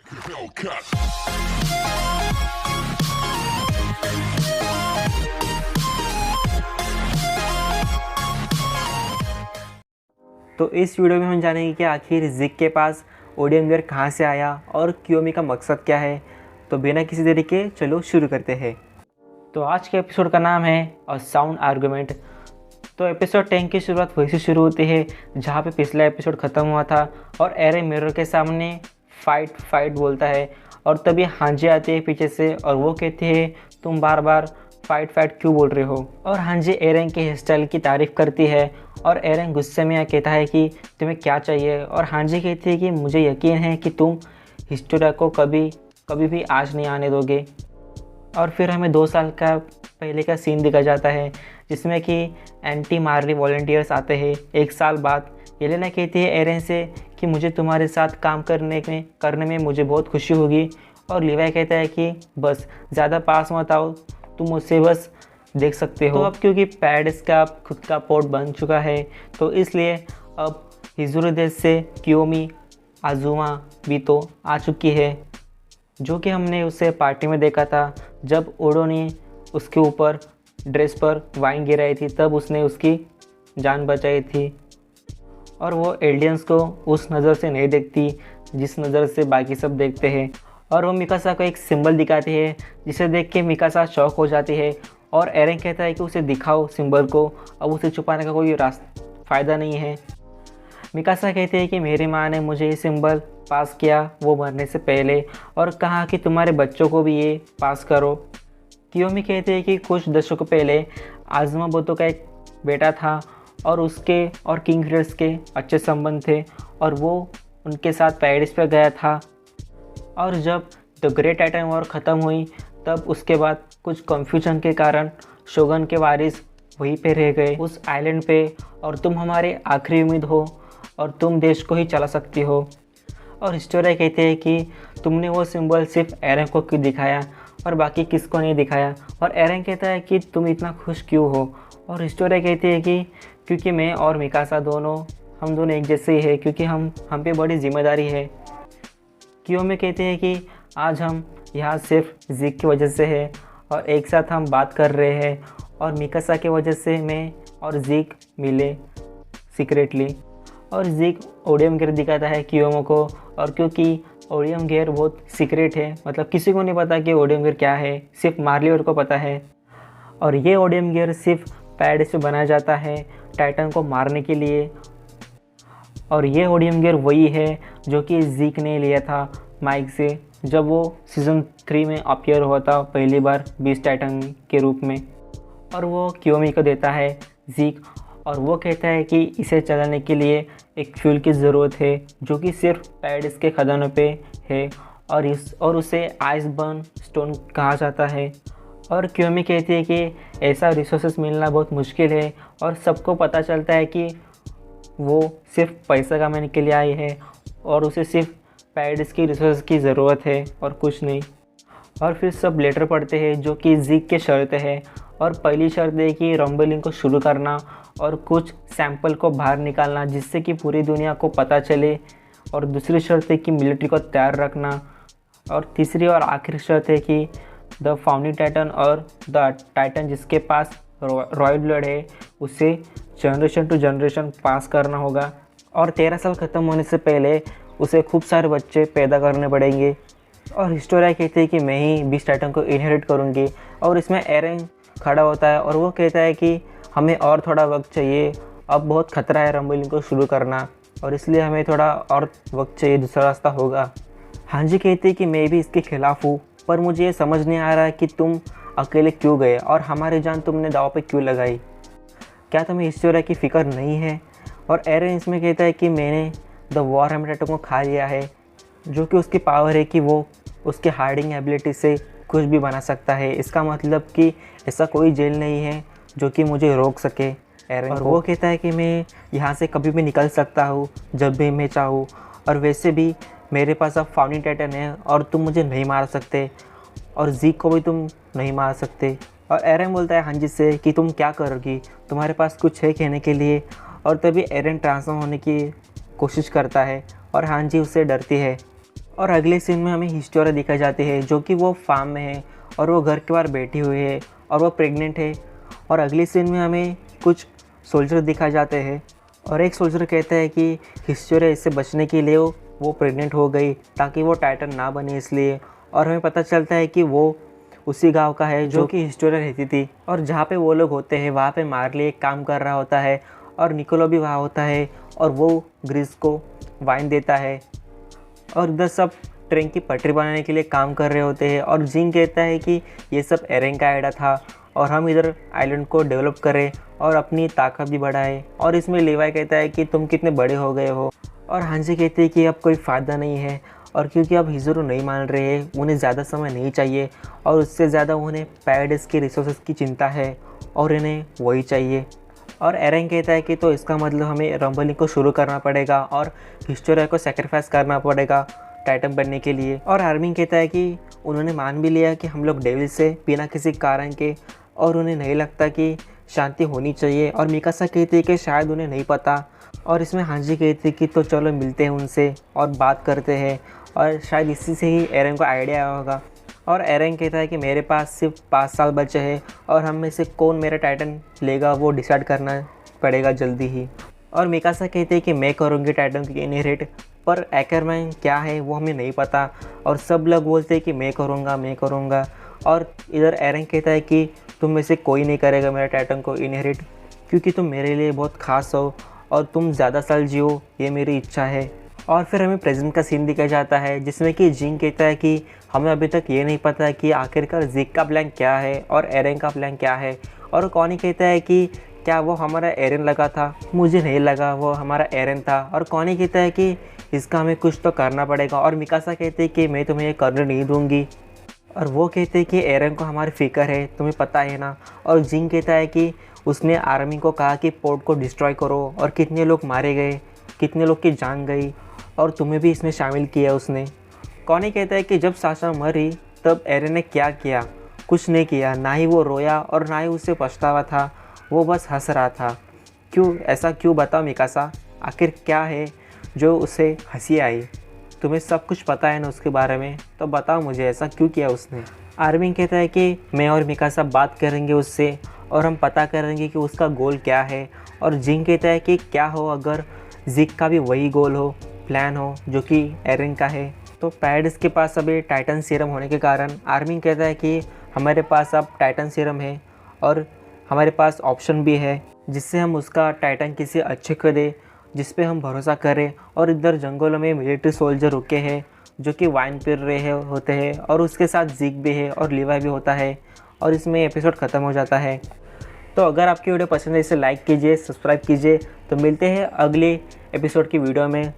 तो इस वीडियो में हम जानेंगे कि आखिर ज़िक के पास ओडियम गियर कहाँ से आया और कियोमी का मकसद क्या है। तो बिना किसी देरी के चलो शुरू करते हैं। तो आज के एपिसोड का नाम है अ साउंड आर्गुमेंट। तो एपिसोड 10 की शुरुआत वहीं से शुरू होती है जहाँ पे पिछला एपिसोड ख़त्म हुआ था और एरे मिरर के सामने फाइट बोलता है और तभी हांजी आती है पीछे से और वो कहती है तुम बार बार फाइट क्यों बोल रहे हो। और हांजी एरेन के हेयर स्टाइल की तारीफ़ करती है और एरेन गुस्से में कहता है कि तुम्हें क्या चाहिए। और हांजी कहती है कि मुझे यकीन है कि तुम हिस्टोरिया को कभी भी आज नहीं आने दोगे। और फिर हमें 2 साल का पहले का सीन दिखा जाता है जिसमें कि एंटी मार्ली वॉलंटियर्स आते हैं 1 साल बाद। येलेना कहती है एरेन से कि मुझे तुम्हारे साथ काम करने में मुझे बहुत खुशी होगी। और लिवाई कहता है कि बस ज़्यादा पास मत आओ, तुम मुझसे बस देख सकते हो। तो अब क्योंकि पैरिस का खुद का पोर्ट बन चुका है तो इसलिए अब हिजुरु देश से कियोमी आजुमा भी तो आ चुकी है, जो कि हमने उसे पार्टी में देखा था जब ओडो ने उसके ऊपर ड्रेस पर वाइन गिराई थी, तब उसने उसकी जान बचाई थी। और वो एलियंस को उस नज़र से नहीं देखती जिस नज़र से बाकी सब देखते हैं। और वो मिकासा को एक सिंबल दिखाती है जिसे देख के मिकासा शॉक हो जाती है और एरेन कहता है कि उसे दिखाओ सिंबल को, अब उसे छुपाने का कोई फ़ायदा नहीं है। मिकासा कहते हैं कि मेरी माँ ने मुझे ये सिंबल पास किया वो मरने से पहले और कहा कि तुम्हारे बच्चों को भी ये पास करो। कियोमी कहते हैं कि कुछ दशकों पहले आज़मा बोतो का एक बेटा था और उसके और किंग फ्रेड्स के अच्छे संबंध थे और वो उनके साथ पेरिस पर गया था। और जब द ग्रेट टाइटन वॉर ख़त्म हुई तब उसके बाद कुछ कन्फ्यूजन के कारण शोगन के वारिस वहीं पे रह गए उस आइलैंड पे। और तुम हमारी आखिरी उम्मीद हो और तुम देश को ही चला सकती हो। और हिस्टोरिया कहते हैं कि तुमने वो सिंबल सिर्फ एरेन को क्यों दिखाया और बाकी किसको नहीं दिखाया। और एरेन कहता है कि तुम इतना खुश क्यों हो। और हिस्टोरिया कहती है कि क्योंकि मैं और मिकासा हम दोनों एक जैसे ही है, क्योंकि हम पे बड़ी जिम्मेदारी है। कियोमी कहते हैं कि आज हम यहाँ सिर्फ ज़िक की वजह से है और एक साथ हम बात कर रहे हैं और मिकासा की वजह से मैं और ज़िक मिले सीक्रेटली। और ज़िक ओडियम गियर दिखाता है कियोमी को, और क्योंकि ओडियम गियर बहुत सीक्रेट है, मतलब किसी को नहीं पता कि ओडियम गियर क्या है, सिर्फ मार्लियर को पता है। और ये ओडियम गियर सिर्फ पैरिस में बनाया जाता है टाइटन को मारने के लिए। और ये ओडियम गियर वही है जो कि ज़िक ने लिया था माइक से जब वो सीज़न 3 में अपीयर हुआ था पहली बार बीस्ट टाइटन के रूप में। और वो कियोमी को देता है ज़िक, और वो कहता है कि इसे चलाने के लिए एक फ्यूल की ज़रूरत है जो कि सिर्फ पैरिस के खदानों पे है और उसे आइसबर्न स्टोन कहा जाता है। और कियोमी कहती है कि ऐसा रिसोर्सेस मिलना बहुत मुश्किल है और सबको पता चलता है कि वो सिर्फ पैसा कमाने के लिए आई है और उसे सिर्फ पैरिस की रिसोर्स की ज़रूरत है और कुछ नहीं। और फिर सब लेटर पढ़ते हैं जो कि ज़िक के शर्त है। और पहली शर्त है कि रंबलिंग को शुरू करना और कुछ सैंपल को बाहर निकालना जिससे कि पूरी दुनिया को पता चले। और दूसरी शर्त है कि मिलिट्री को तैयार रखना। और तीसरी और आखिरी शर्त है कि द फाउंडिंग टाइटन और द टाइटन जिसके पास रॉयल ब्लड है उसे जनरेशन टू जनरेशन पास करना होगा। और 13 साल ख़त्म होने से पहले उसे खूब सारे बच्चे पैदा करने पड़ेंगे। और हिस्टोरिया कहती है कि मैं ही बीस्ट टाइटन को इनहेरिट करूँगी। और इसमें एरेन खड़ा होता है और वो कहता है कि हमें और थोड़ा वक्त चाहिए, अब बहुत ख़तरा है रंबलिंग को शुरू करना और इसलिए हमें थोड़ा और वक्त चाहिए, दूसरा रास्ता होगा। हांजी कहती है कि मैं भी इसके ख़िलाफ़ हूँ, पर मुझे ये समझ नहीं आ रहा कि तुम अकेले क्यों गए और हमारी जान तुमने दाव पे क्यों लगाई, क्या तुम्हें हिस्टोरिया की फ़िक्र नहीं है। और एरेन इसमें कहता है कि मैंने द वॉर हैमर को खा लिया है, जो कि उसकी पावर है कि वो उसके हार्डिंग एबिलिटी से कुछ भी बना सकता है। इसका मतलब कि ऐसा कोई जेल नहीं है जो कि मुझे रोक सके एरेन और वो कहता है कि मैं यहाँ से कभी भी निकल सकता हूँ जब भी मैं चाहूँ, और वैसे भी मेरे पास अब फाउंडिंग टाइटन है और तुम मुझे नहीं मार सकते और ज़ीक को भी तुम नहीं मार सकते। और एरेन बोलता है हांजी से कि तुम क्या करोगी, तुम्हारे पास कुछ है कहने के लिए। और तभी एरेन ट्रांसफॉर्म होने की कोशिश करता है और हांजी उससे डरती है और अगले सीन में हमें हिस्टोरिया दिखाई जाती है जो कि वो फार्म में है और वो घर के बाहर बैठी हुई है और वो प्रेग्नेंट है। और अगले सीन में हमें कुछ सोल्जर दिखाए जाते हैं और एक सोल्जर कहता है कि हिस्टोरिया इससे बचने के लिए वो प्रेग्नेंट हो गई ताकि वो टाइटन ना बने इसलिए। और हमें पता चलता है कि वो उसी गांव का है जो कि हिस्टोरिया रहती थी और जहाँ पे वो लोग होते हैं वहाँ पे मार्ली एक काम कर रहा होता है और निकोलो भी वहाँ होता है और वो ग्रीस को वाइन देता है और इधर सब ट्रेन की पटरी बनाने के लिए काम कर रहे होते हैं। और जिंग कहता है कि ये सब एरेंग का आइडिया था और हम इधर आइलैंड को डेवलप करें और अपनी ताकत भी बढ़ाएं। और इसमें लेवाई कहता है कि तुम कितने बड़े हो गए हो। और हांजी कहते हैं कि अब कोई फ़ायदा नहीं है और क्योंकि अब हिज़ुरो नहीं मान रहे हैं, उन्हें ज़्यादा समय नहीं चाहिए और उससे ज़्यादा उन्हें पैराडाइस के रिसोर्सेज की चिंता है और इन्हें वही चाहिए। और एरेंग कहता है कि तो इसका मतलब हमें रंबलिंग को शुरू करना पड़ेगा और हिस्टोरिया को सेक्रीफाइस करना पड़ेगा टाइटन बनने के लिए। और आर्मिंग कहता है कि उन्होंने मान भी लिया कि हम लोग डेविल से बिना किसी कारण के और उन्हें नहीं लगता कि शांति होनी चाहिए। और मिकासा कहती है कि शायद उन्हें नहीं पता। और इसमें हांजी कहती है कि तो चलो मिलते हैं उनसे और बात करते हैं और शायद इसी से ही एरेंग को आइडिया आया होगा। और एरेंग कहता है कि मेरे पास सिर्फ 5 साल बचे हैं और हम में से कौन मेरा टाइटन लेगा वो डिसाइड करना पड़ेगा जल्दी ही। और मिकासा कहते हैं कि मैं करूँगी टाइटन की इनहेरिट, पर एकरमैन क्या है वो हमें नहीं पता और सब लोग बोलते हैं कि मैं करूँगा। और इधर एरेंग कहता है कि तुम में से कोई नहीं करेगा मेरा टाइटन को इनहेरिट क्योंकि तुम मेरे लिए बहुत ख़ास हो और तुम ज़्यादा साल जियो, ये मेरी इच्छा है। और फिर हमें प्रेजेंट का सीन दिखाया जाता है जिसमें कि जिंग कहता है कि हमें अभी तक ये नहीं पता कि आखिरकार जिग का प्लान क्या है और एरेन का प्लान क्या है। और कॉनी कहता है कि क्या वो हमारा एरेन लगा था, मुझे नहीं लगा वो हमारा एरेन था। और कॉनी कहता है कि इसका हमें कुछ तो करना पड़ेगा। और मिकासा कहते हैं कि मैं तुम्हें ये करने नहीं दूँगी। और वो कहते हैं कि एरेन को हमारी फ़िक्र है, तुम्हें पता है ना। और जिंग कहता है कि उसने आर्मी को कहा कि पोर्ट को डिस्ट्रॉय करो और कितने लोग मारे गए, कितने लोग की जान गई और तुम्हें भी इसमें शामिल किया उसने। कॉनी कहता है कि जब साशा मरी तब एरेन ने क्या किया, कुछ नहीं किया, ना ही वो रोया और ना ही उसे पछतावा था, वो बस हंस रहा था। क्यों ऐसा क्यों, बताओ मिकासा, आखिर क्या है जो उसे हंसी आई? तुम्हें सब कुछ पता है ना उसके बारे में, तो बताओ मुझे ऐसा क्यों किया उसने। आर्मिन कहता है कि मैं और मिकासा बात करेंगे उससे और हम पता करेंगे कि उसका गोल क्या है। और जिंग कहता है कि क्या हो अगर जिग का भी वही गोल हो, प्लान हो जो कि एरेन का है। तो पैराडाइस के पास अभी टाइटन सीरम होने के कारण आर्मिन कहता है कि हमारे पास अब टाइटन सीरम है और हमारे पास ऑप्शन भी है जिससे हम उसका टाइटन किसी अच्छे को दे जिस पे हम भरोसा करें। और इधर जंगलों में मिलिट्री सोल्जर रुके हैं जो कि वाइन पी रहे होते हैं और उसके साथ जिग भी है और लिवाई भी होता है। और इसमें एपिसोड ख़त्म हो जाता है। तो अगर आपकी वीडियो पसंद है इसे लाइक कीजिए, सब्सक्राइब कीजिए। तो मिलते हैं अगले एपिसोड की वीडियो में।